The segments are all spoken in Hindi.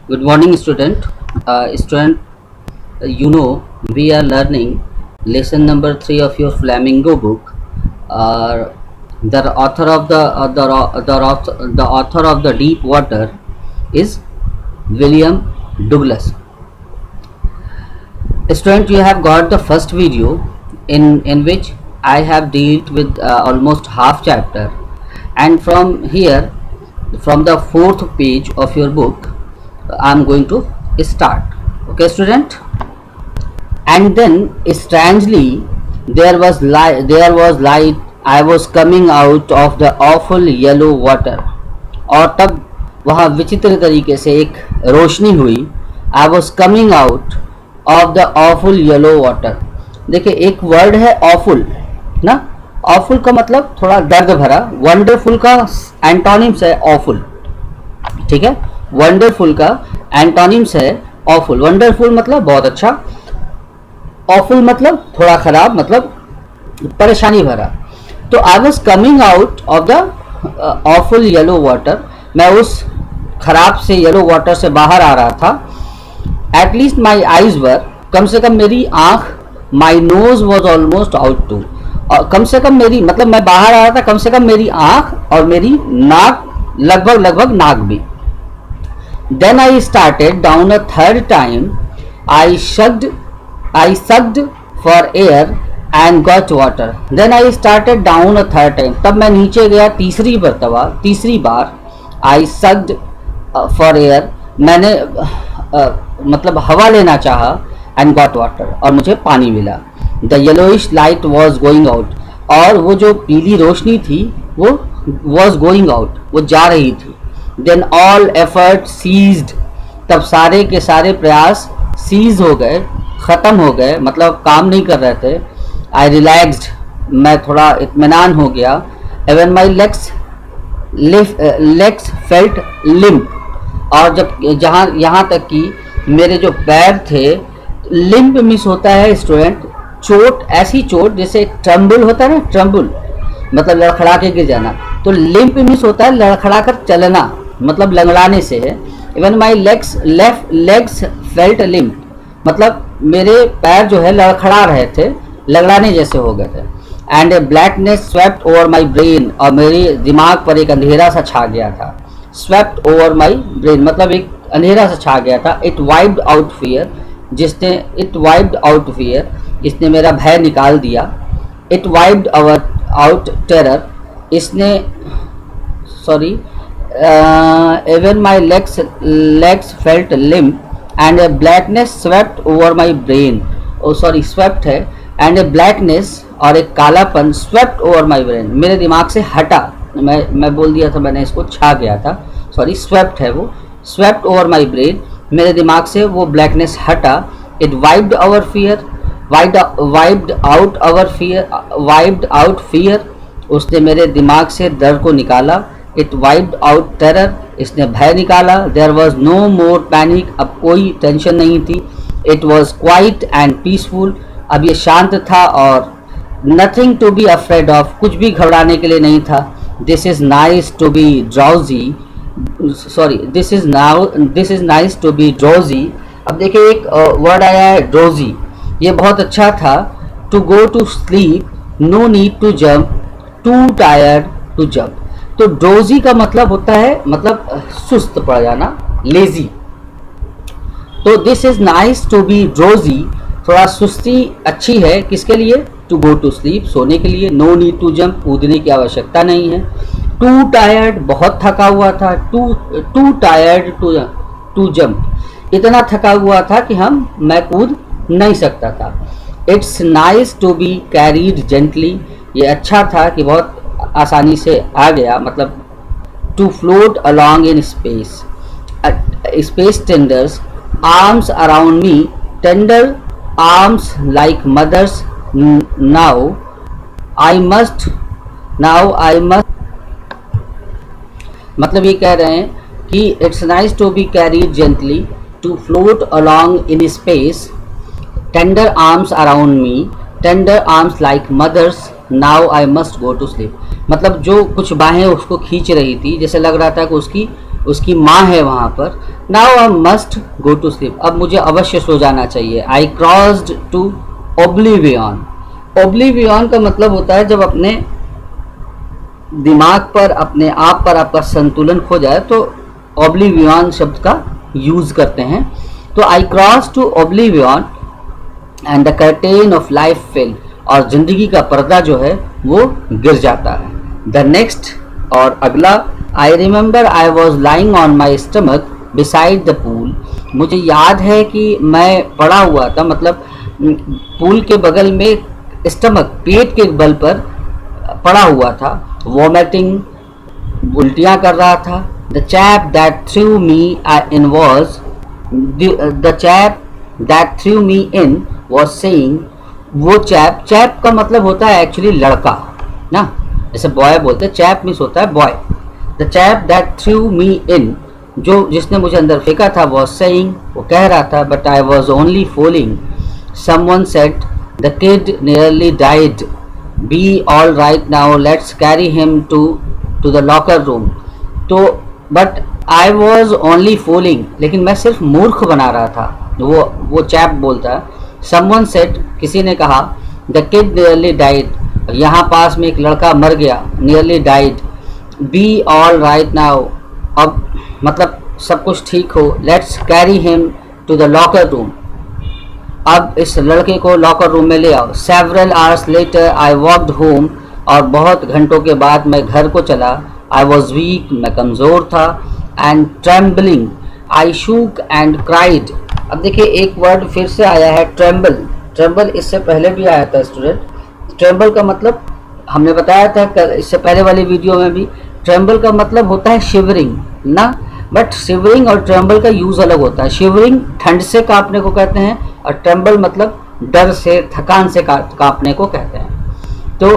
Good morning, student. Student, we are learning lesson number 3 of your Flamingo book. The author of the author of the Deep Water is William Douglas. Student, you have got the first video in which I have dealt with almost half chapter, and from here, from the fourth page of your book, I am going to start. Okay, student. And then strangely there was light. I was coming out of the awful yellow water. और तब वहाँ विचित्र तरीके से एक रोशनी हुई. I was coming out of the awful yellow water. देखिए, एक वर्ड है awful ना. awful का मतलब थोड़ा दर्द भरा. वंडरफुल का एंटोनिम्स है awful. ठीक है, वंडरफुल का एंटोनिम्स है awful. वंडरफुल मतलब बहुत अच्छा, awful मतलब थोड़ा खराब, मतलब परेशानी भरा. तो I was coming out of the awful yellow water. मैं उस खराब से येलो वाटर से बाहर आ रहा था. एटलीस्ट माई आईज वर, कम से कम मेरी आंख, my nose was almost out too, और कम से कम मेरी, मतलब मैं बाहर आ रहा था, कम से कम मेरी आंख और मेरी नाक, लगभग नाक भी. Then I started down a third time. I sucked for air and got water. Then I started down a third time. तब मैं नीचे गया तीसरी बार. I sucked for air. मैंने मतलब हवा लेना चाहा. And got water. और मुझे पानी मिला. The yellowish light was going out. और वो जो पीली रोशनी थी वो was going out. वो जा रही थी. Then all effort ceased. तब सारे के सारे प्रयास cease हो गए, ख़त्म हो गए, मतलब काम नहीं कर रहे थे. आई रिलैक्स्ड, मैं थोड़ा इत्मीनान हो गया. Even my legs felt limp. और जब यहाँ तक कि मेरे जो पैर थे, लिम्प मिस होता है स्टूडेंट, चोट, ऐसी चोट जैसे ट्रम्बल होता है ना, ट्रम्बल मतलब लड़खड़ा के गिर जाना. तो लिम्प मिस होता है लड़खड़ा कर चलना, मतलब लंगड़ाने से है. Even my legs felt limp, मतलब मेरे पैर जो है लड़खड़ा रहे थे, लगड़ाने जैसे हो गए थे. And A blackness swept over my brain, और मेरे दिमाग पर एक अंधेरा सा छा गया था. स्वेप्ट ओवर माई ब्रेन मतलब एक अंधेरा सा छा गया था. इट वाइप्ड आउट फियर, इसने मेरा भय निकाल दिया. इट वाइप्ड आउट टेरर, इसने even my legs felt limp. And a blackness swept over my brain. swept है. And a blackness और एक कालापन swept over my brain, मेरे दिमाग से हटा. मैं बोल दिया था, मैंने इसको छा गया था. swept है वो, swept over my brain, मेरे दिमाग से वो blackness हटा. It wiped out fear, उसने मेरे दिमाग से डर को निकाला. It wiped out terror, इसने भय निकाला. There was no more panic, अब कोई टेंशन नहीं थी. It was quiet and peaceful, अब ये शांत था और nothing to be afraid of, कुछ भी घबराने के लिए नहीं था. This is nice to be drowsy. अब देखिए एक वर्ड आया है drowsy, ये बहुत अच्छा था. To go to sleep, no need to jump, too tired to jump. तो ड्रोजी का मतलब होता है, मतलब सुस्त पड़ जाना, लेजी. तो this is nice to be drowsy, थोड़ा सुस्ती अच्छी है. किसके लिए? टू गो टू स्लीप, सोने के लिए. नो नीड टू जंप, कूदने की आवश्यकता नहीं है. टू टायर्ड, बहुत थका हुआ था. टू टायर्ड टू जंप, इतना थका हुआ था कि मैं कूद नहीं सकता था. It's nice to be carried gently, ये अच्छा था कि बहुत आसानी से आ गया, मतलब to float along in space. Space tenders arms around me, tender arms like mothers. Now I must, मतलब ये कह रहे हैं कि it's nice to be carried gently, to float along in space, tender arms around me, tender arms like mothers. Now I must go to sleep, मतलब जो कुछ बाहें उसको खींच रही थी, जैसे लग रहा था कि उसकी माँ है वहाँ पर. Now I must go to sleep, अब मुझे अवश्य सो जाना चाहिए। I crossed to oblivion, oblivion का मतलब होता है जब अपने दिमाग पर, अपने आप पर आपका संतुलन खो जाए तो ओब्लिवियन शब्द का यूज करते हैं। तो I cross to oblivion and the curtain of life fell, और जिंदगी का पर्दा जो है वो गिर जाता है। द नेक्स्ट, और अगला, I remember I was lying on my stomach beside the pool, मुझे याद है कि मैं पड़ा हुआ था, मतलब पूल के बगल में स्टमक, पेट के बल पर पड़ा हुआ था। वॉमिटिंग, उल्टियाँ कर रहा था। The chap that threw me in was, the chap that threw me in was saying, वो चैप, चैप का मतलब होता है एक्चुअली लड़का ना, जैसे बॉय बोलते हैं, चैप मीन्स होता है boy. The chap that threw me in, जो जिसने मुझे अंदर फेंका था, वॉज सेइंग, वो कह रहा था, but I was only fooling. Someone said the kid nearly died, be all right now, let's carry him to the locker room. तो but I was only fooling, लेकिन मैं सिर्फ मूर्ख बना रहा था, वो चैप बोलता है। समवन सेड, किसी ने कहा, द किड नियरली डाइड, यहाँ पास में एक लड़का मर गया, nearly died. Be all right now, अब मतलब सब कुछ ठीक हो। Let's carry him to the locker room, अब इस लड़के को लॉकर रूम में ले आओ। Several hours later I walked home, और बहुत घंटों के बाद मैं घर को चला। आई वॉज वीक, मैं कमज़ोर था। And trembling, I shook and cried. अब देखिए एक वर्ड फिर से आया है, ट्रेम्बल। ट्रेम्बल इससे पहले भी आया था स्टूडेंट। ट्रेम्बल का मतलब हमने बताया था इससे पहले वाली वीडियो में भी, ट्रेम्बल का मतलब होता है शिवरिंग ना, बट शिवरिंग और ट्रेम्बल का यूज़ अलग होता है। शिवरिंग ठंड से कांपने को कहते हैं, और ट्रेम्बल मतलब डर से, थकान से कांपने को कहते हैं। तो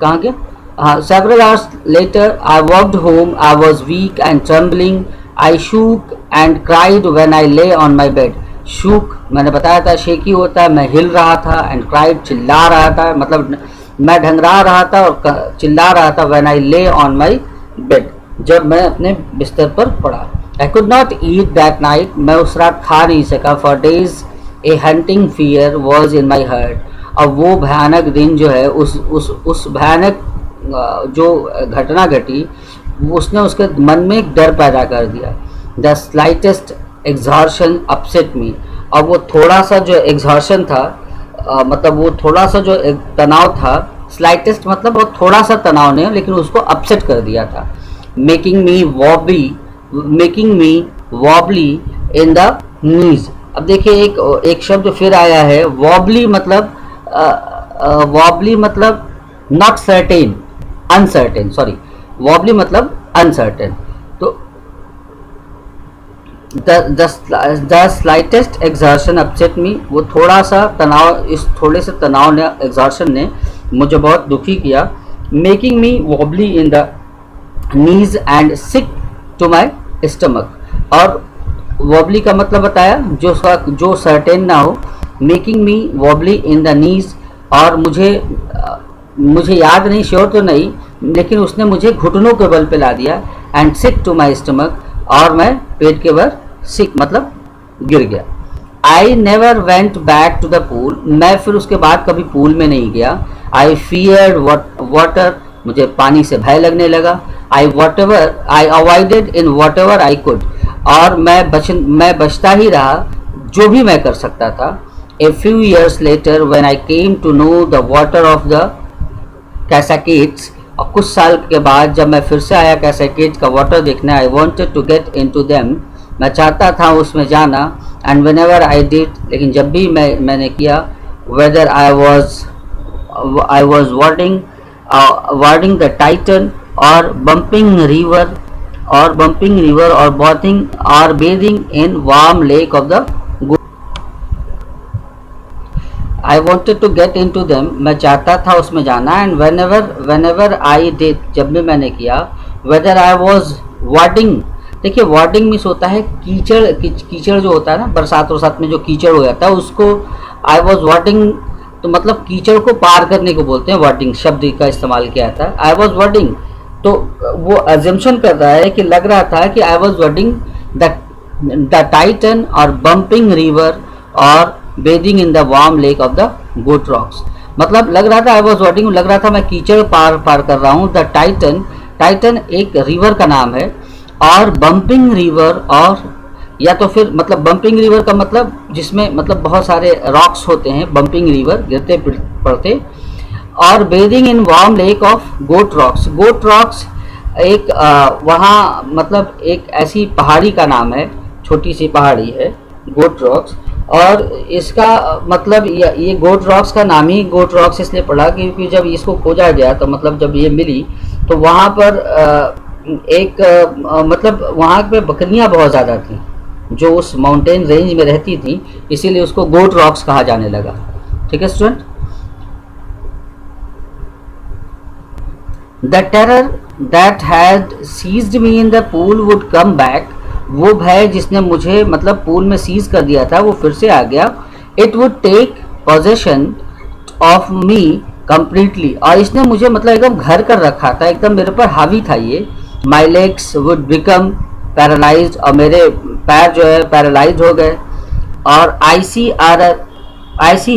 कहाँ गया? हाँ, several hours later I walked home. I was weak and trembling. I shook and cried when I lay on my bed. shook मैंने बताया था शेकी होता है, मैं हिल रहा था, and cried चिल्ला रहा था, मतलब मैं ढंगरा रहा था और चिल्ला रहा था। when I lay on my bed, जब मैं अपने बिस्तर पर पड़ा। I could not eat that night, मैं उस रात खा नहीं सका। for days a hunting fear was in my heart, अब वो भयानक दिन जो है, उस भयानक जो घटना घटी, उसने उसके मन में एक डर पैदा कर दिया। द स्लाइटेस्ट एक्सहर्शन अपसेट मी, अब वो थोड़ा सा जो एक्सहर्शन था, मतलब वो थोड़ा सा जो तनाव था, स्लाइटेस्ट मतलब वो थोड़ा सा तनाव ने, लेकिन उसको अपसेट कर दिया था। Making me wobbly in the नीज। अब देखिए एक शब्द फिर आया है, वॉबली मतलब not certain, uncertain, sorry, wobbly मतलब अनसर्टेन। तो द स्लाइटेस्ट एक्सर्शन अपसेट मी, वो थोड़ा सा तनाव, इस थोड़े से तनाव ने, एक्सर्शन ने मुझे बहुत दुखी किया। Making me wobbly in the knees and sick to my stomach, और वॉबली का मतलब बताया जो सर्टेन ना हो। Making me wobbly in the knees, और मुझे याद नहीं, श्योर तो नहीं, लेकिन उसने मुझे घुटनों के बल पे ला दिया। And sick to my stomach, और मैं पेट के बल सिक मतलब गिर गया। I never went back to the pool, मैं फिर उसके बाद कभी पूल में नहीं गया। आई फियर्ड वाटर, मुझे पानी से भय लगने लगा। I avoided in whatever I could, और मैं बचता ही रहा जो भी मैं कर सकता था। A few years later, when I came to know the water of the Cascades, और कुछ साल के बाद जब मैं फिर से आया कैसाकेड्स का वाटर देखने, I wanted to get into them, मैं चाहता था उसमें जाना। And whenever I did, लेकिन जब भी मैंने किया, whether I was wading the Titan or bumping river or bathing in warm lake of the I wanted to get into them, मैं चाहता था उसमें जाना। एंड whenever I did, जब भी मैंने किया। whether I was wading, देखिए वार्डिंग मीन्स होता है कीचड़ जो होता है ना, बरसात में जो कीचड़ हो जाता है उसको आई वॉज वार्डिंग, तो मतलब कीचड़ को पार करने को बोलते हैं, वार्डिंग शब्द का इस्तेमाल किया था। आई वॉज वार्डिंग तो वो अजम्पशन कर रहा है कि लग रहा था कि I was wading the Titan और बम्पिंग रिवर और bathing in the warm lake of the Goat Rocks. मतलब लग रहा था आई वॉज वॉडिंग, लग रहा था मैं कीचड़ पार कर रहा हूँ। द टाइटन, टाइटन एक रिवर का नाम है, और बम्पिंग रिवर, और या तो फिर मतलब बम्पिंग रिवर का मतलब जिसमें मतलब बहुत सारे रॉक्स होते हैं, बम्पिंग रिवर गिरते पड़ते, और bathing in warm lake of Goat Rocks. Goat Rocks एक वहाँ मतलब एक ऐसी पहाड़ी का नाम है, छोटी सी पहाड़ी है गोट रॉक्स। और इसका मतलब ये गोट रॉक्स का नाम ही गोट रॉक्स इसलिए पड़ा क्योंकि जब इसको खोजा गया तो मतलब जब ये मिली तो वहाँ पर मतलब वहाँ पे बकरियाँ बहुत ज़्यादा थी जो उस माउंटेन रेंज में रहती थी, इसीलिए उसको गोट रॉक्स कहा जाने लगा। ठीक है student. The terror that had seized me in the pool would come back. वो भय जिसने मुझे मतलब पूल में सीज कर दिया था वो फिर से आ गया। It would take possession of me completely, और इसने मुझे मतलब एकदम घर कर रखा था, एकदम मेरे पर हावी था ये। My legs would become paralysed, और मेरे पैर जो है पैरालाइज हो गए। और IC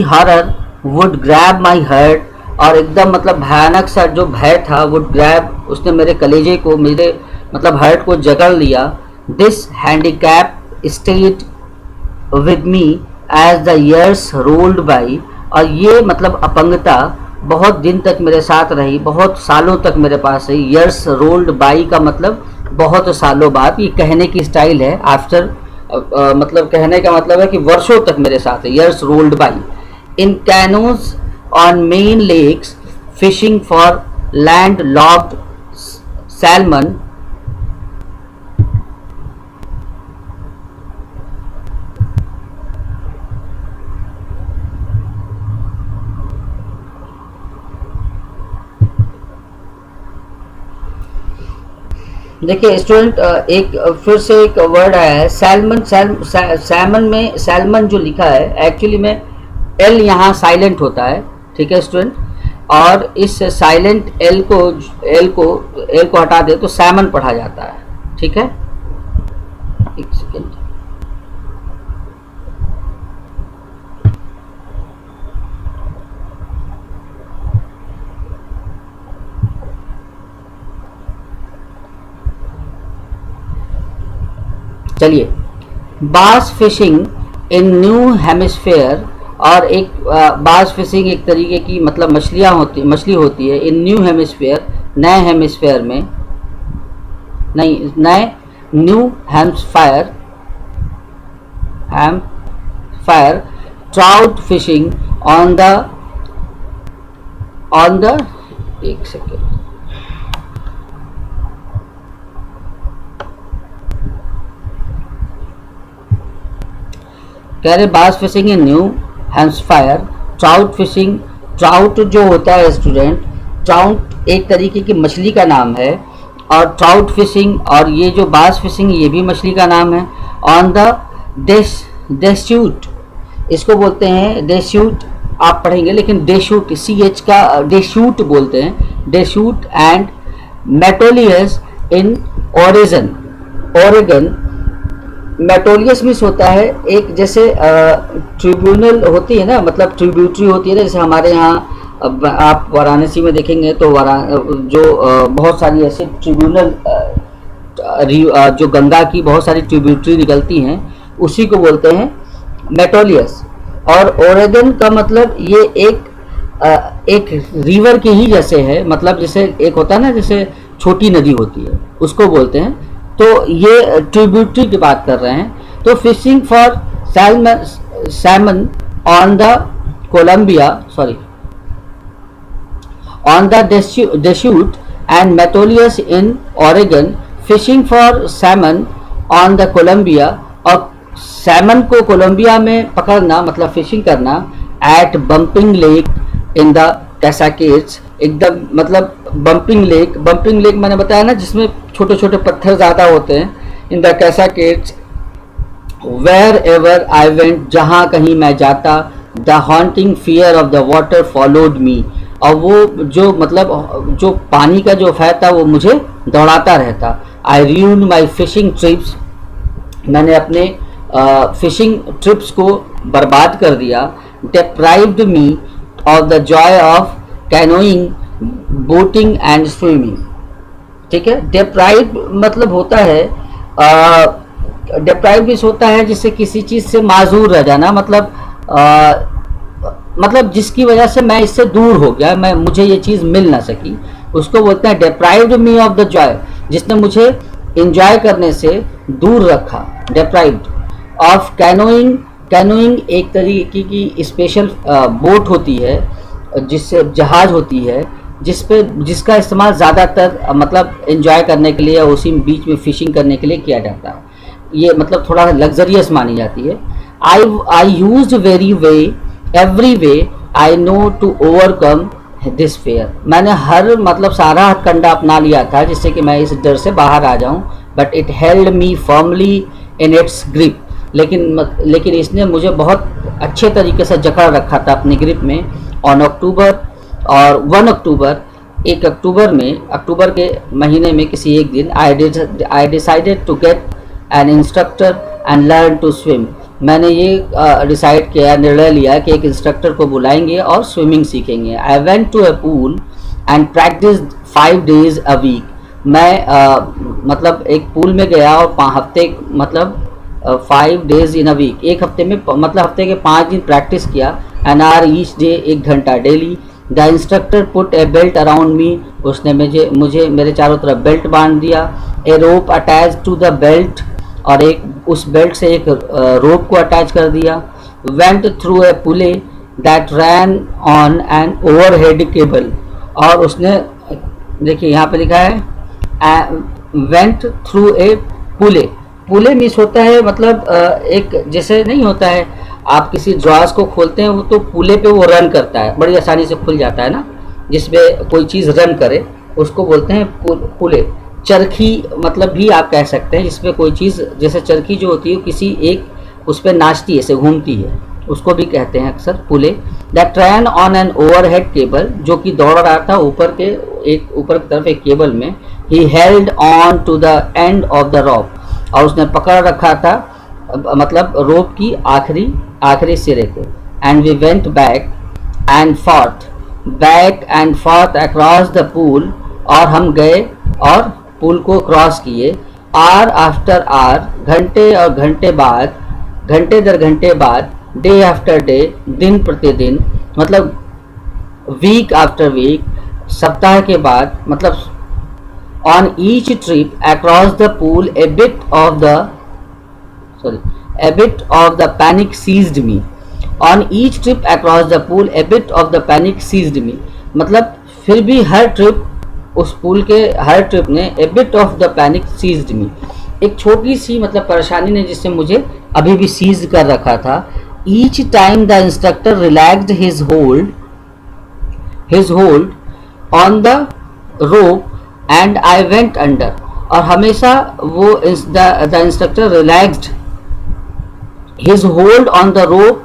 horror would grab my heart, और एकदम मतलब भयानक सा जो भय था वुड ग्रैब, उसने मेरे कलेजे को, मेरे मतलब हार्ट को जकड़ लिया। This handicap stayed with me as the years rolled by, और ये मतलब अपंगता बहुत दिन तक मेरे साथ रही, बहुत सालों तक मेरे पास रही। ईयर्स रोल्ड बाई का मतलब बहुत सालों बाद, ये कहने की स्टाइल है। आफ्टर मतलब कहने का मतलब है कि वर्षों तक मेरे साथ है। Years rolled by in canoes on Maine lakes fishing for landlocked salmon. देखिए स्टूडेंट, एक फिर से एक वर्ड आया है सैल्मन। सैमन में सैल्मन जो लिखा है एक्चुअली में एल यहाँ साइलेंट होता है। ठीक है स्टूडेंट, और इस साइलेंट एल को हटा दे तो सैमन पढ़ा जाता है। ठीक है, एक सेकेंड। चलिए, बास फिशिंग इन न्यू हेमिस्फेयर, और एक बास फिशिंग एक तरीके की मतलब मछली होती है इन न्यू हेमिस्फेयर, नए हेमिस्फेयर में, नए new hemisphere trout fishing on the एक सेकेंड। कह रहे bass fishing in new hemisphere trout fishing. Trout जो होता है स्टूडेंट, ट्राउट एक तरीके की मछली का नाम है, और ट्राउट फिशिंग और ये जो बास फिशिंग ये भी मछली का नाम है। ऑन द डेस्यूट, इसको बोलते हैं डेस्यूट, आप पढ़ेंगे लेकिन डेशूट, CH का डेशूट बोलते हैं, Deschutes and Metolius in Oregon. Metolius miss होता है एक जैसे ट्रिब्यूनल होती है ना, मतलब ट्रिब्यूटरी होती है ना, जैसे हमारे यहाँ आप वाराणसी में देखेंगे तो बहुत सारी ऐसे ट्रिब्यूनल जो गंगा की बहुत सारी ट्रिब्यूटरी निकलती हैं उसी को बोलते हैं मेटोलियस। और ओरेगन का मतलब ये एक रिवर के ही जैसे है, मतलब जैसे एक होता है ना जैसे छोटी नदी होती है उसको बोलते हैं, तो ये ट्रिब्यूटरी की बात कर रहे हैं। तो fishing for salmon on the Columbia, sorry on the Deschutes and Metolius in Oregon, fishing for salmon on the Columbia, और सैमन को कोलंबिया में पकड़ना मतलब फिशिंग करना at Bumping Lake in the Cascades, एकदम मतलब बम्पिंग लेक मैंने बताया ना जिसमें छोटे छोटे पत्थर ज़्यादा होते हैं। In the Cascades wherever I went, जहाँ कहीं मैं जाता। The haunting fear of the water followed me, और वो जो पानी का जो फैल था वो मुझे दौड़ाता रहता। आई ruined माई फिशिंग ट्रिप्स, मैंने अपने फिशिंग ट्रिप्स को बर्बाद कर दिया। deprived me of the Joy of canoeing, boating and swimming. ठीक है, deprived मतलब होता है deprived मीन्स होता है जिससे किसी चीज़ से माजूर रह जाना, मतलब जिसकी वजह से मैं इससे दूर हो गया, मुझे ये चीज़ मिल ना सकी, उसको बोलते हैं deprived me of the Joy, जिसने मुझे इंजॉय करने से दूर रखा। deprived ऑफ कैनोइंग, कैनोइंग एक तरीके की स्पेशल बोट होती है, जिससे जहाज होती है जिसका इस्तेमाल ज़्यादातर मतलब इंजॉय करने के लिए, उसी बीच में फिशिंग करने के लिए किया जाता है। ये मतलब थोड़ा लग्जरियस मानी जाती है। I use every way I know to overcome this fear, मैंने हर मतलब सारा हथकंडा अपना लिया था जिससे कि मैं इस डर से बाहर आ जाऊं। But it held me firmly in its grip, लेकिन इसने मुझे बहुत अच्छे तरीके से जकड़ रखा था अपनी ग्रिप में। ऑन अक्टूबर और 1 अक्टूबर, 1 अक्टूबर में, अक्टूबर के महीने में किसी एक दिन, I decided to get an instructor and learn to swim, मैंने ये डिसाइड किया, निर्णय लिया कि एक इंस्ट्रक्टर को बुलाएंगे और स्विमिंग सीखेंगे। I went to a pool and practice 5 days a week, मैं मतलब एक पूल में गया और हफ्ते मतलब 5 days इन अ वीक, एक हफ्ते में मतलब हफ्ते के 5 दिन प्रैक्टिस किया। एन आवर ईच डे, 1 घंटा daily. The instructor put A belt around me, उसने मुझे मेरे चारों तरफ बेल्ट बांध दिया। ए रोप अटैच टू द बेल्ट, और उस बेल्ट से एक रोप को अटैच कर दिया। Went through a pulley that ran on an overhead cable, और उसने देखिए यहाँ पे लिखा है went through a pulley, pulley means होता है मतलब एक जैसे नहीं होता है आप किसी ड्रॉज को खोलते हैं वो तो पुले पे वो रन करता है, बड़ी आसानी से खुल जाता है ना, जिसमें कोई चीज़ रन करे उसको बोलते हैं पुले। चरखी मतलब भी आप कह सकते हैं, जिसमें कोई चीज़ जैसे चरखी जो होती है किसी एक उस पर नाचती है, ऐसे घूमती है, उसको भी कहते हैं अक्सर pulley. That ran on an overhead cable, जो कि दौड़ रहा था ऊपर की तरफ एक केबल में। He held on to the end of the rope, और उसने पकड़ रखा था मतलब रोप की आखिरी सिरे को। And we went back and forth across the pool, और हम गए और पुल को क्रॉस किए। आवर आफ्टर आवर, घंटे और घंटे बाद, घंटे दर घंटे बाद। डे आफ्टर डे, दिन प्रतिदिन, मतलब वीक आफ्टर वीक, सप्ताह के बाद, मतलब on each trip across the pool a bit of the panic seized me. On each trip across the pool a bit of the panic seized me, मतलब फिर भी हर ट्रिप, उस पूल के हर ट्रिप ने a bit of the panic seized me, एक छोटी सी मतलब परेशानी ने जिससे मुझे अभी भी सीज कर रखा था। Each time the instructor relaxed his hold on the rope and I went under, और हमेशा वो the instructor relaxed his hold on the rope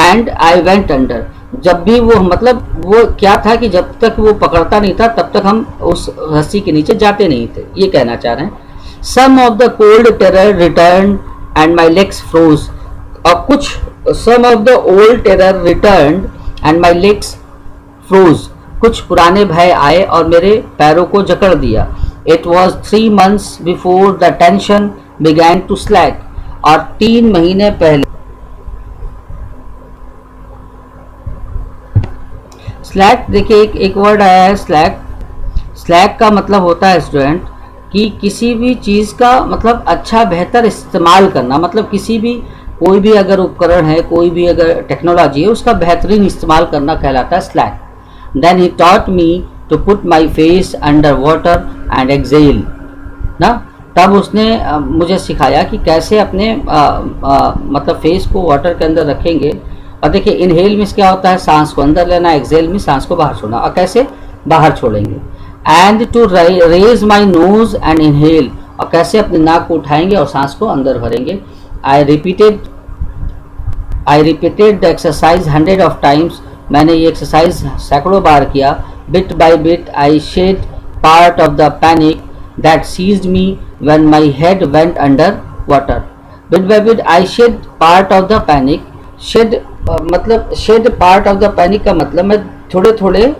and I went under, जब भी वो मतलब वो क्या था कि जब तक वो पकड़ता नहीं था तब तक हम उस रस्सी के नीचे जाते नहीं थे, ये कहना चाह रहे हैं। Some of the cold terror returned and my legs froze, और some of the old terror returned and my legs froze, कुछ पुराने भय आए और मेरे पैरों को जकड़ दिया। It was 3 months before the tension began to slack, और 3 महीने पहले स्लैक, देखिए एक वर्ड आया है स्लैक। स्लैक का मतलब होता है स्टूडेंट कि किसी भी चीज़ का मतलब अच्छा बेहतर इस्तेमाल करना, मतलब कोई भी अगर उपकरण है, कोई भी अगर टेक्नोलॉजी है, उसका बेहतरीन इस्तेमाल करना कहलाता है slack. Then he taught me to put my face under water and exhale ना, तब उसने मुझे सिखाया कि कैसे अपने मतलब फेस को वाटर के अंदर रखेंगे। और देखिए इनहेल मीन्स क्या होता है, सांस को अंदर लेना, एक्सेल में सांस को बाहर छोड़ना, और कैसे बाहर छोड़ेंगे। And to raise my nose and inhale, और कैसे अपने नाक को उठाएंगे और सांस को अंदर भरेंगे। I repeated the exercise 100 of times, मैंने ये एक्सरसाइज सैकड़ों बार किया। Bit by bit I shed part of the panic that seized me when my head went under water. Bit by bit I shed part of the panic. Shed मतलब shed part of the panic का मतलब मैं थोड़े थोड़े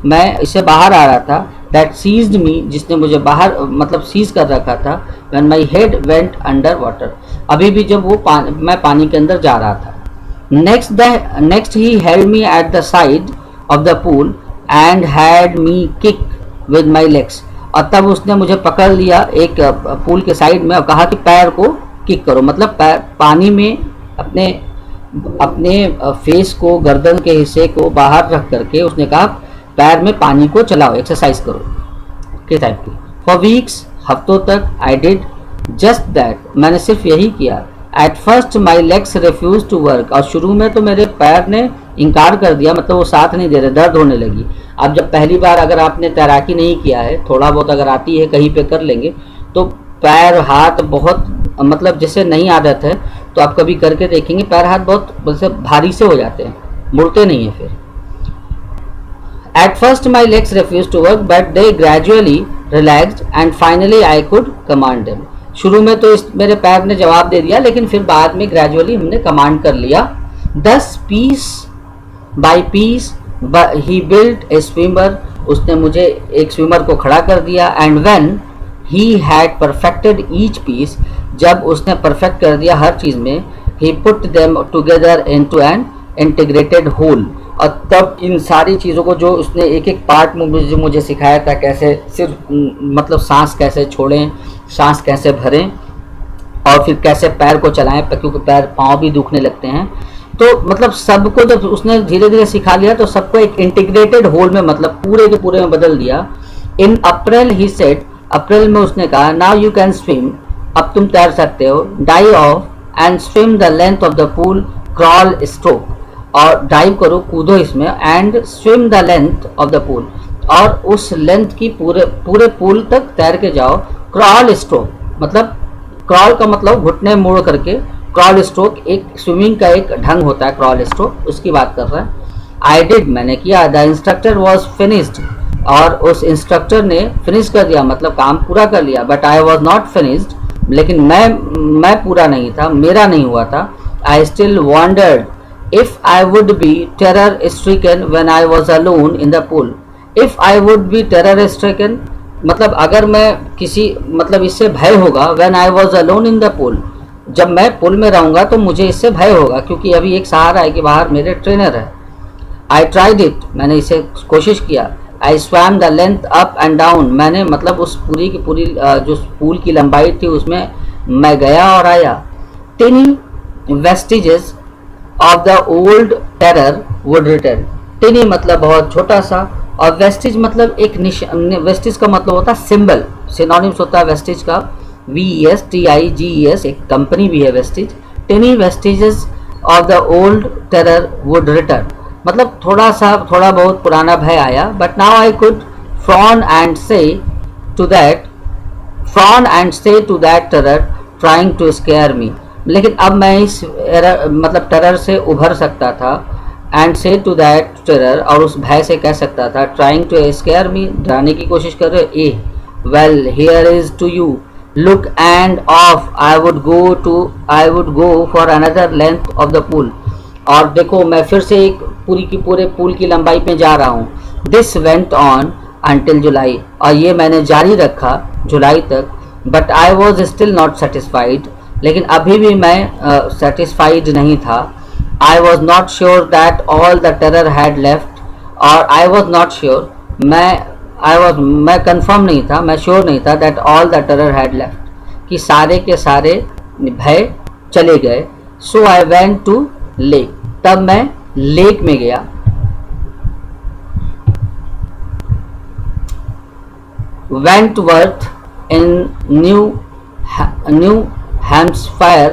मैं इससे बाहर आ रहा था. That seized me, जिसने मुझे बाहर मतलब सीज कर रखा था. When my head went under water, अभी भी जब वो मैं पानी के अंदर जा रहा था. Next he held me at the side of the pool and had me kick with my legs. और तब उसने मुझे पकड़ लिया एक पूल के साइड में और कहा कि पैर को किक करो. मतलब पानी में अपने फेस को, गर्दन के हिस्से को बाहर रख करके उसने कहा पैर में पानी को चलाओ, एक्सरसाइज करो के टाइप की. फॉर वीक्स, हफ्तों तक आई डिड जस्ट दैट, मैंने सिर्फ यही किया. At first my legs refuse to work, और शुरू में तो मेरे पैर ने इनकार कर दिया, मतलब वो साथ नहीं दे रहे, दर्द होने लगी. अब जब पहली बार अगर आपने तैराकी नहीं किया है, थोड़ा बहुत अगर आती है कहीं पे कर लेंगे, तो पैर हाथ बहुत मतलब जैसे नहीं आदत है तो आप कभी करके देखेंगे पैर हाथ बहुत मतलब भारी से हो जाते हैं, मुड़ते नहीं है फिर. At first my legs refused to work, but they gradually relaxed and finally I could command them. शुरू में तो मेरे पैर ने जवाब दे दिया, लेकिन फिर बाद में ग्रेजुअली हमने कमांड कर लिया. Thus piece by piece he built a swimmer, उसने मुझे एक स्विमर को खड़ा कर दिया. And when he had perfected each piece, जब उसने परफेक्ट कर दिया हर चीज़ में, he put them together into an integrated whole, और तब इन सारी चीज़ों को जो उसने एक एक पार्ट में मुझे सिखाया था, कैसे सिर्फ मतलब सांस कैसे छोड़ें, सांस कैसे भरें, और फिर कैसे पैर को चलाएं, क्योंकि पैर पाँव भी दुखने लगते हैं. तो मतलब सबको जब उसने धीरे धीरे सिखा लिया तो सबको एक इंटीग्रेटेड होल में मतलब पूरे के पूरे में बदल दिया. इन अप्रैल ही सेड, अप्रैल में उसने कहा नाउ यू कैन स्विम, अब तुम तैर सकते हो. Dive of and swim the length of the pool, crawl stroke, और डाइव करो, कूदो इसमें. And swim the length of the pool, और उस लेंथ की पूरे पूल तक तैर के जाओ. क्रॉल स्ट्रोक मतलब क्रॉल का मतलब घुटने मोड़ करके, क्रॉल स्ट्रोक एक स्विमिंग का एक ढंग होता है, क्रॉल स्ट्रोक उसकी बात कर रहा है. आई डिड, मैंने किया. द इंस्ट्रक्टर वॉज फिनिश्ड, और उस इंस्ट्रक्टर ने फिनिश कर दिया मतलब काम पूरा कर लिया. But I was not finished, लेकिन मैं पूरा नहीं था, मेरा नहीं हुआ था. I still wandered if I would be terror stricken when I was alone in the pool. If I would be terror stricken मतलब अगर मैं किसी मतलब इससे भय होगा, when I was alone in the pool, जब मैं पुल में रहूँगा तो मुझे इससे भय होगा, क्योंकि अभी एक सहारा है कि बाहर मेरे ट्रेनर है. I tried it, मैंने इसे कोशिश किया. I swam the length up and down, मैंने मतलब उस पूरी की पूरी जो पूल की लंबाई थी उसमें मैं गया और आया. Tiny vestiges of the old terror would return. टिनी मतलब बहुत छोटा सा, और वेस्टिज मतलब एक वेस्टिज का मतलब होता है सिंबल, सिनोनिम्स होता है वेस्टिज का VESTIGES, एक कंपनी भी है Vestige. Tiny vestiges of the old terror would return, मतलब थोड़ा बहुत पुराना भय आया. But now I could frown and say to that terror trying to scare me, लेकिन अब मैं इस मतलब टेरर से उभर सकता था. And say to that terror, और उस भय से कह सकता था. ट्राइंग टू स्केयर मी, डराने की कोशिश कर रहे. A well here is to you, look and off, I would go for another length of the pool, और देखो मैं फिर से एक पूरे पूल की लंबाई पे जा रहा हूँ. दिस वेंट ऑन अंटिल जुलाई, और ये मैंने जारी रखा जुलाई तक. But I was still not satisfied, लेकिन अभी भी मैं सेटिस्फाइड नहीं था. I was not sure that all the terror had left, और आई वॉज नॉट श्योर, मैं कंफर्म नहीं था, मैं श्योर नहीं था that all the terror had left, कि सारे के सारे भय चले गए. सो आई वेंट टू लेक, तब मैं लेक में गया. Wentworth in new Hampshire,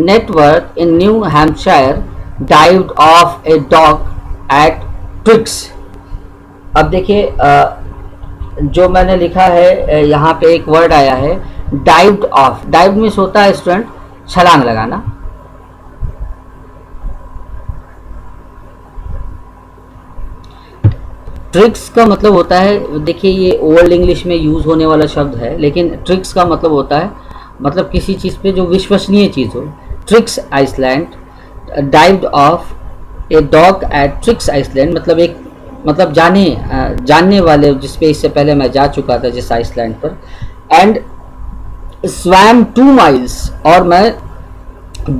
Networth in New Hampshire dived off a dock at Twix. अब देखिए जो मैंने लिखा है यहाँ पे एक वर्ड आया है डाइव्ड ऑफ. डाइव्ड मीन्स होता है स्टूडेंट छलांग लगाना. ट्रिक्स का मतलब होता है, देखिए ये ओल्ड इंग्लिश में यूज़ होने वाला शब्द है, लेकिन ट्रिक्स का मतलब होता है मतलब किसी चीज़ पे जो विश्वसनीय चीज़ हो। Triggs Island dived off a dock at Triggs Island, मतलब एक मतलब जानने वाले जिस पे इससे पहले मैं जा चुका था जिस आइसलैंड पर। एंड स्वैम 2 माइल्स, और मैं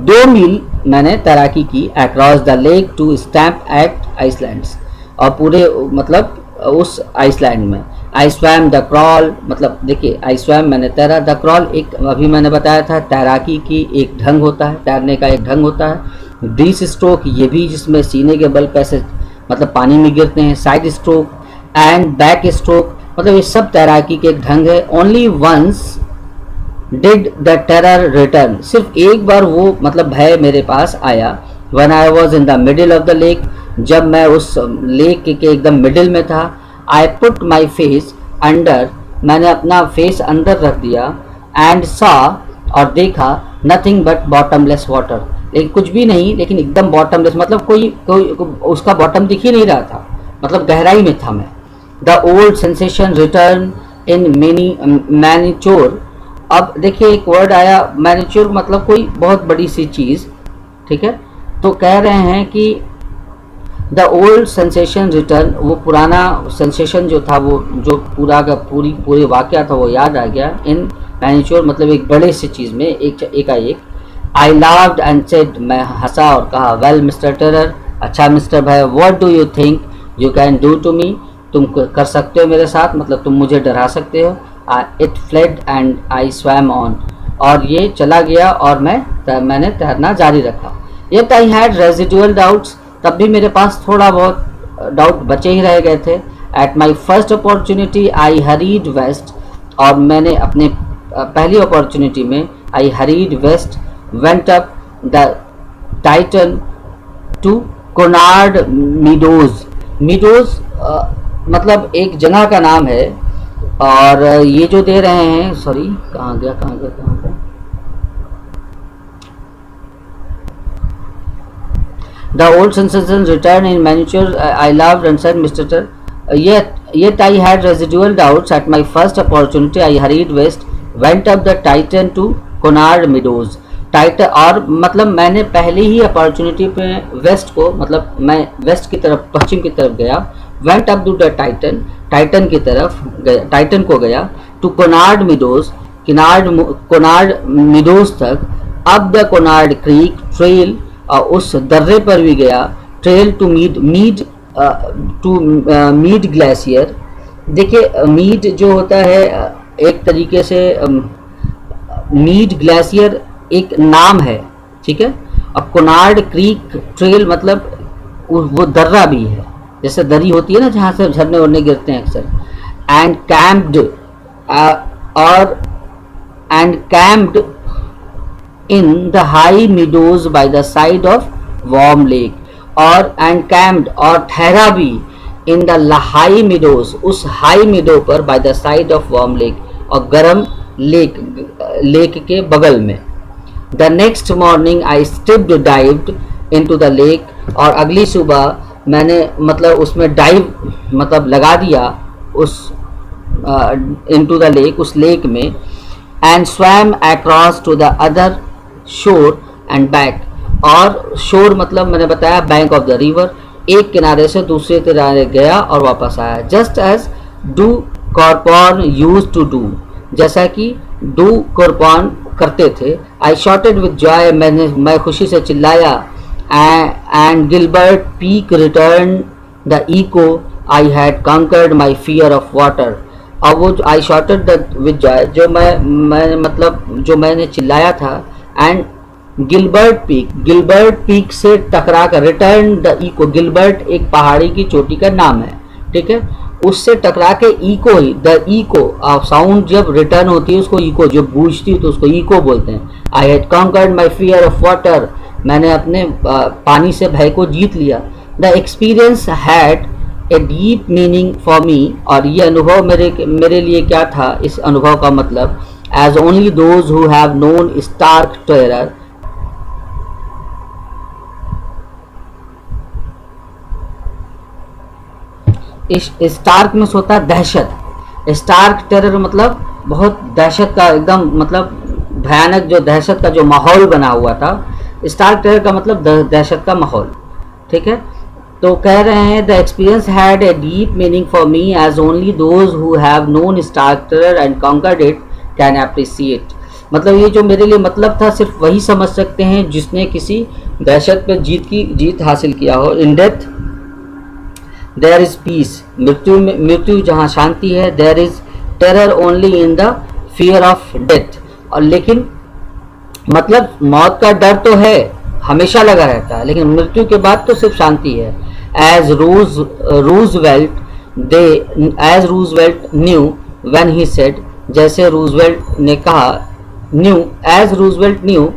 2 मील मैंने तैराकी की across the lake to Stamp Act Islands, और पूरे मतलब उस आइसलैंड में। आई स्वैम द क्रॉल, मतलब देखिए आई स्वैम मैंने तैरा, द क्रॉल एक अभी मैंने बताया था तैराकी की एक ढंग होता है, तैरने का एक ढंग होता है। ब्रीस स्ट्रोक ये भी जिसमें सीने के बल पैसे मतलब पानी में गिरते हैं। Side stroke and back stroke, मतलब ये सब तैराकी के एक ढंग है। Only once did the terror return, सिर्फ एक बार वो मतलब भय मेरे पास आया। When I was in the middle of the lake, जब मैं उस लेक के एकदम मिडिल में था। I put my face under, मैंने अपना फेस अंदर रख दिया। एंड सॉ, और देखा, नथिंग बट बॉटमलेस वाटर, लेकिन कुछ भी नहीं, लेकिन एकदम बॉटमलेस, मतलब कोई उसका बॉटम दिख ही नहीं रहा था, मतलब गहराई में था मैं। द ओल्ड सेंसेशन रिटर्न इन मैनीचोर, अब देखिए एक वर्ड आया मैनीच्योर, मतलब कोई बहुत बड़ी सी चीज़, ठीक है। तो कह रहे हैं कि द ओल्ड सेंसेशन रिटर्न, वो पुराना सेंसेशन जो था, वो जो पूरे वाक़या था वो याद आ गया। इन मैनीच्योर मतलब एक बड़े सी चीज़ में एकाएक। आई लाव्ड एंड सेड, मैं हंसा और कहा, वेल मिस्टर टेरर, अच्छा मिस्टर भय, what do you think you can do to me, तुम कर सकते हो मेरे साथ, मतलब तुम मुझे डरा सकते हो। It fled and I swum on, और ये चला गया और मैंने तैरना जारी रखा। Yet I had residual doubts, तब भी मेरे पास थोड़ा बहुत डाउट बचे ही रह गए थे। At my first opportunity I hurried west, और मैंने अपने पहली अपॉर्चुनिटी में I hurried west, went up the Tieton to Conrad Meadows. Meadows मतलब एक जगह का नाम है, और ये जो दे रहे हैं, सॉरी कहाँ गया the old sensation return in miniature, I loved and said mister Terror, yet I had residual doubts at my first opportunity I hurried west, went up the Titan to Conard Meadows। Titan, और मतलब मैंने पहली ही अपॉर्चुनिटी पे वेस्ट को, मतलब मैं वेस्ट की तरफ, पश्चिम की तरफ गया। Went up to the Titan, Titan की तरफ गया, टाइटन को गया। To Conrad Meadows, Conrad Meadows तक। अब द कोनार्ड क्रीक ट्रेल, उस दर्रे पर भी गया। ट्रेल टू मीड ग्लेशियर, देखिए मीड जो होता है एक तरीके से मीड ग्लेशियर एक नाम है, ठीक है। अब कोनार्ड क्रीक ट्रेल मतलब वो दर्रा भी है, जैसे दरी होती है ना जहाँ से झरने उड़ने गिरते हैं अक्सर। And camped, and camped in the high meadows by the side of Warm Lake, और एंड कैम्प्ड और ठहरा भी इन द हाई मीडोज, उस हाई मीडो पर, by the side of Warm Lake, और गर्म लेक के बगल में। The next morning I stripped dived into the lake, और अगली सुबह मैंने मतलब उसमें डाइव मतलब लगा दिया उस इनटू द लेक, उस लेक में। And swam across to the other shore and back, और शोर मतलब मैंने बताया बैंक ऑफ द रिवर, एक किनारे से दूसरे किनारे गया और वापस आया। जस्ट एज डू कॉर्पॉन यूज टू डू, जैसा कि डू कॉर्पॉन करते थे। आई शॉटेड विद जॉय, मैं खुशी से चिल्लाया। And Gilbert Peak return the echo, I had conquered my fear of water. अब वो आई शॉटेड विद जॉय, जो मैं मतलब जो मैंने चिल्लाया था। एंड गिलबर्ट पीक से टकरा कर, रिटर्न द इको, गिलबर्ट एक पहाड़ी की चोटी का नाम है, ठीक है, उससे टकरा के इको ही, द इको साउंड जब रिटर्न होती है उसको इको, जो गूंजती है तो उसको इको बोलते हैं। I had conquered my fear of water, मैंने अपने पानी से भय को जीत लिया। The experience had a deep meaning for me, और ये अनुभव मेरे लिए क्या था, इस अनुभव का मतलब, as only those who have known stark terror, stark में होता है दहशत। स्टार्क टेरर मतलब बहुत दहशत का, एकदम मतलब भयानक, जो दहशत का जो माहौल बना हुआ था। स्टार्क टेरर का मतलब दहशत का माहौल, ठीक है। तो कह रहे हैं the experience had a deep meaning for me as only those who have known stark terror and conquered it can appreciate. मतलब ये जो मेरे लिए मतलब था सिर्फ वही समझ सकते हैं जिसने किसी दहशत पर जीत हासिल किया हो। In death there is peace, मृत्यु जहाँ शांति है। There is terror only in the fear of death. और लेकिन मतलब मौत का डर तो है, हमेशा लगा रहता है, लेकिन मृत्यु के बाद तो सिर्फ शांति है। As Roosevelt knew when he said, जैसे रूजवेल्ट ने कहा, न्यू एज रूजवेल्ट न्यू,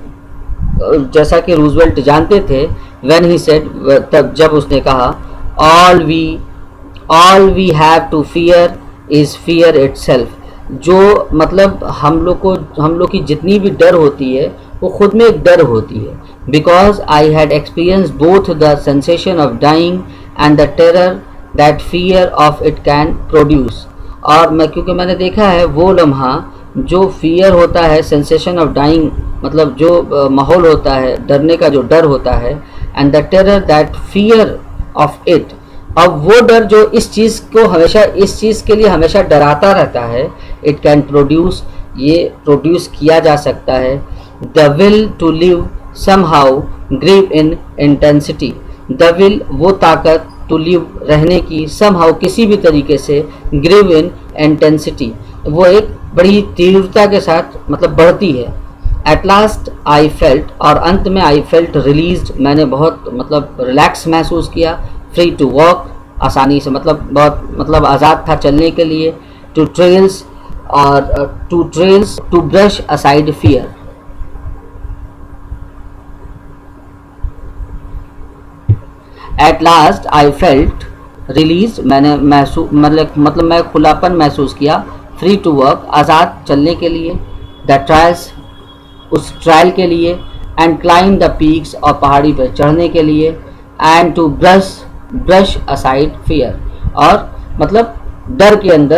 जैसा कि रूजवेल्ट जानते थे, व्हेन ही सेड, तब जब उसने कहा, all we have to fear is fear itself. जो मतलब हम लोग की जितनी भी डर होती है वो खुद में एक डर होती है। Because I had experience both the sensation of dying and the terror that fear of it can produce. और मैं क्योंकि मैंने देखा है वो लम्हा जो फियर होता है, सेंसेशन ऑफ डाइंग मतलब जो माहौल होता है, डरने का जो डर होता है, and the terror that fear of it. अब वो डर जो इस चीज़ के लिए हमेशा डराता रहता है, इट कैन प्रोड्यूस, ये प्रोड्यूस किया जा सकता है। The will to live somehow grew in intensity. The will वो ताकत, टू लिव रहने की, समहाउ किसी भी तरीके से, ग्रीव इन इंटेंसिटी वो एक बड़ी तीव्रता के साथ मतलब बढ़ती है। एट लास्ट आई फेल्ट, और अंत में आई फेल्ट रिलीज्ड, मैंने बहुत मतलब रिलैक्स महसूस किया। फ्री टू वॉक, आसानी से मतलब बहुत मतलब आज़ाद था चलने के लिए। To trails to brush aside fear. At last I felt release, मैंने महसूस मतलब मैं खुलापन महसूस किया। फ्री टू वर्क, आज़ाद चलने के लिए। द ट्रायल्स, उस ट्रायल के लिए। एंड क्लाइंब द पीक्स, और पहाड़ी पर चढ़ने के लिए। And to brush aside fear, और मतलब डर के अंदर